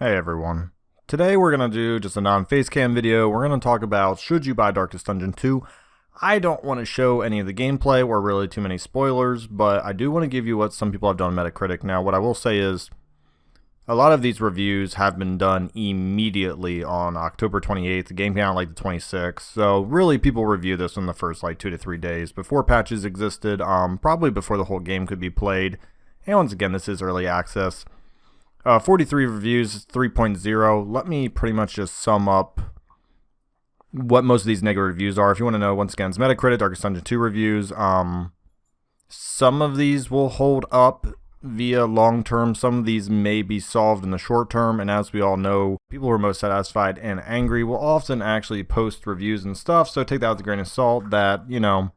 Hey everyone. Today we're going to do just a non-facecam video. We're going to talk about should you buy Darkest Dungeon 2. I don't want to show any of the gameplay or really too many spoilers, but I do want to give you what some people have done on Metacritic. Now what I will say is a lot of these reviews have been done immediately on October 28th. The game came out like the 26th, so really people review this in the first like 2 to 3 days before patches existed, probably before the whole game could be played. And once again, this is early access. 43 reviews, 3.0. Let me pretty much just sum up what most of these negative reviews are. If you want to know, once again, it's Metacritic, Darkest Dungeon 2 reviews. Some of these will hold up via long term. Some of these may be solved in the short term. And as we all know, people who are most satisfied and angry will often actually post reviews and stuff. So take that with a grain of salt that, you know,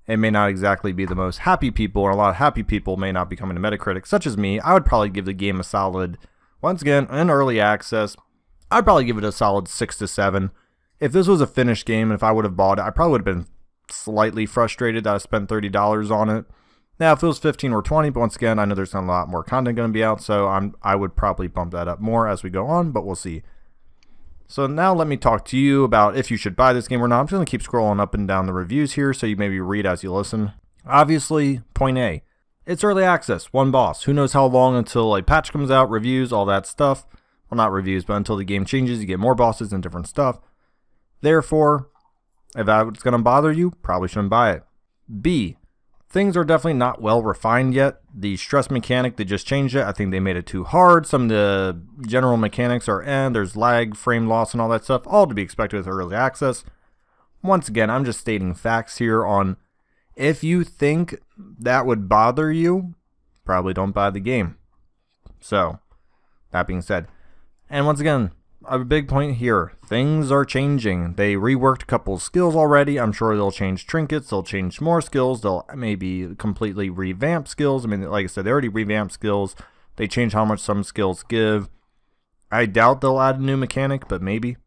it may not exactly be the most happy people, and a lot of happy people may not be coming to Metacritic, such as me. I would probably give the game a solid, once again, in early access, I'd probably give it a solid 6 to 7. If this was a finished game, and if I would have bought it, I probably would have been slightly frustrated that I spent $30 on it. Now, if it was 15 or 20, but once again, I know there's not a lot more content going to be out, so I would probably bump that up more as we go on, but we'll see. So now let me talk to you about if you should buy this game or not. I'm just going to keep scrolling up and down the reviews here so you maybe read as you listen. Obviously, point A. It's early access, one boss. Who knows how long until a patch comes out, reviews, all that stuff. Well, not reviews, but until the game changes, you get more bosses and different stuff. Therefore, if that's going to bother you, probably shouldn't buy it. B. Things are definitely not well refined yet. The stress mechanic, they just changed it. I think they made it too hard. Some of the general mechanics are there's lag, frame loss, and all that stuff. All to be expected with early access. Once again, I'm just stating facts here on if you think that would bother you, probably don't buy the game. So, that being said. And once again, a big point here. Things are changing. They reworked a couple of skills already. I'm sure they'll change trinkets. They'll change more skills. They'll maybe completely revamp skills. I mean, like I said, they already revamped skills. They change how much some skills give. I doubt they'll add a new mechanic, but maybe.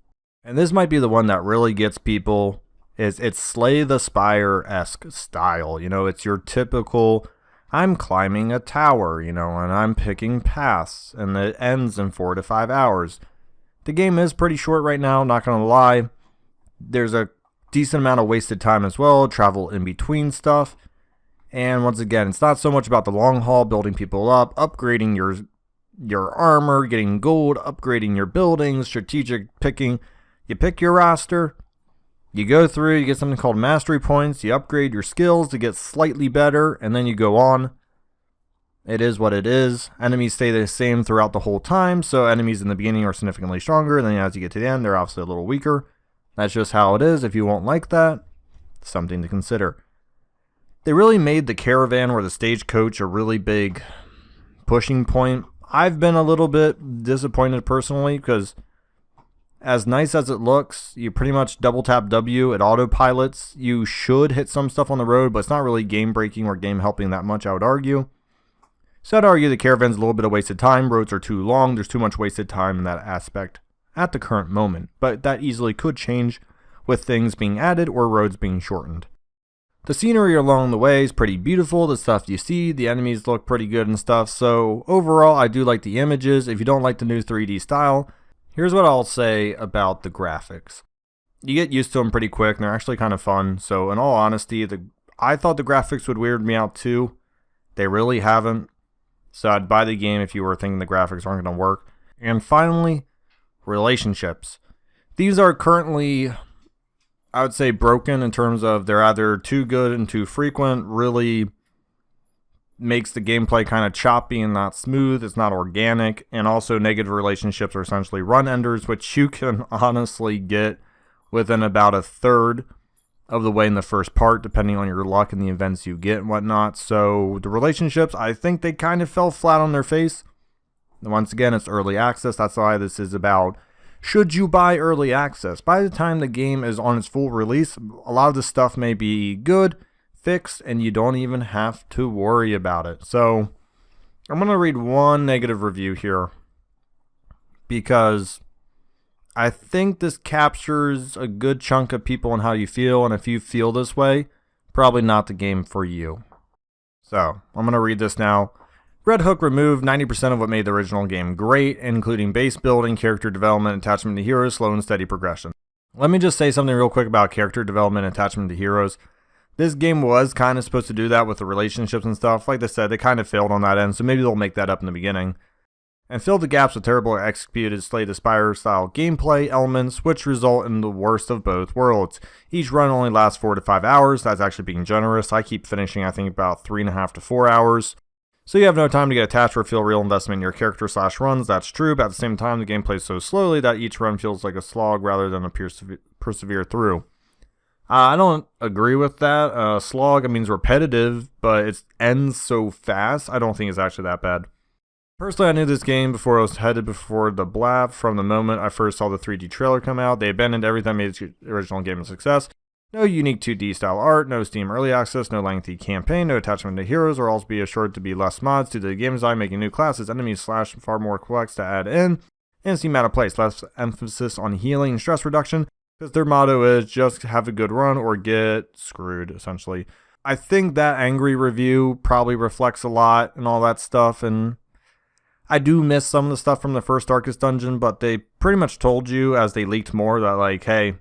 And this might be the one that really gets people. It's Slay the Spire-esque style. You know, it's your typical, I'm climbing a tower, you know, and I'm picking paths, and it ends in 4 to 5 hours. The game is pretty short right now, not going to lie. There's a decent amount of wasted time as well, travel in between stuff. And once again, it's not so much about the long haul, building people up, upgrading your armor, getting gold, upgrading your buildings, strategic picking. You pick your roster, you go through, you get something called mastery points, you upgrade your skills to get slightly better, and then you go on. It is what it is. Enemies stay the same throughout the whole time, so enemies in the beginning are significantly stronger, and then as you get to the end, they're obviously a little weaker. That's just how it is. If you won't like that, something to consider. They really made the caravan or the stagecoach a really big pushing point. I've been a little bit disappointed personally, because as nice as it looks, you pretty much double tap W, it autopilots. You should hit some stuff on the road, but it's not really game breaking or game helping that much, I would argue. So I'd argue the caravan's a little bit of wasted time. Roads are too long. There's too much wasted time in that aspect at the current moment. But that easily could change with things being added or roads being shortened. The scenery along the way is pretty beautiful. The stuff you see, the enemies look pretty good and stuff. So overall, I do like the images. If you don't like the new 3D style, here's what I'll say about the graphics. You get used to them pretty quick, and they're actually kind of fun. So in all honesty, I thought the graphics would weird me out too. They really haven't. So I'd buy the game if you were thinking the graphics aren't going to work. And finally, relationships. These are currently, I would say, broken in terms of they're either too good and too frequent, really makes the gameplay kind of choppy and not smooth. It's not organic. And also negative relationships are essentially run enders, which you can honestly get within about a third of the way in the first part, depending on your luck and the events you get and whatnot. So the relationships, I think they kind of fell flat on their face. And once again, it's early access. That's why this is about, should you buy early access? By the time the game is on its full release, a lot of the stuff may be good, fixed, and you don't even have to worry about it. So I'm going to read one negative review here, because I think this captures a good chunk of people and how you feel, and if you feel this way, probably not the game for you. So, I'm going to read this now. Red Hook removed 90% of what made the original game great, including base building, character development, attachment to heroes, slow and steady progression. Let me just say something real quick about character development and attachment to heroes. This game was kind of supposed to do that with the relationships and stuff. Like I said, they kind of failed on that end, so maybe they'll make that up in the beginning. And fill the gaps with terrible executed Slay the Spire style gameplay elements, which result in the worst of both worlds. Each run only lasts 4 to 5 hours. That's actually being generous. I keep finishing, I think, about 3.5 to 4 hours. So you have no time to get attached or feel real investment in your character / runs. That's true, but at the same time, the game plays so slowly that each run feels like a slog rather than a persevere through. I don't agree with that. Slog means repetitive, but it ends so fast. I don't think it's actually that bad. Personally, I knew this game before I was headed before the blab. From the moment I first saw the 3D trailer come out, they abandoned everything that made the original game a success. No unique 2D style art, no Steam early access, no lengthy campaign, no attachment to heroes, or else be assured to be less mods due to the game design, making new classes, enemies / far more complex to add in, and Steam out of place, less emphasis on healing and stress reduction, because their motto is just have a good run or get screwed, essentially. I think that angry review probably reflects a lot and all that stuff, and I do miss some of the stuff from the first Darkest Dungeon, but they pretty much told you as they leaked more that, like, hey,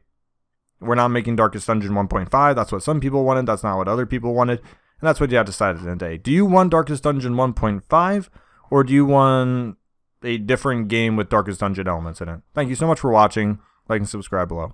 we're not making Darkest Dungeon 1.5. That's what some people wanted. That's not what other people wanted. And that's what you have decided in the day. Do you want Darkest Dungeon 1.5? Or do you want a different game with Darkest Dungeon elements in it? Thank you so much for watching. Like and subscribe below.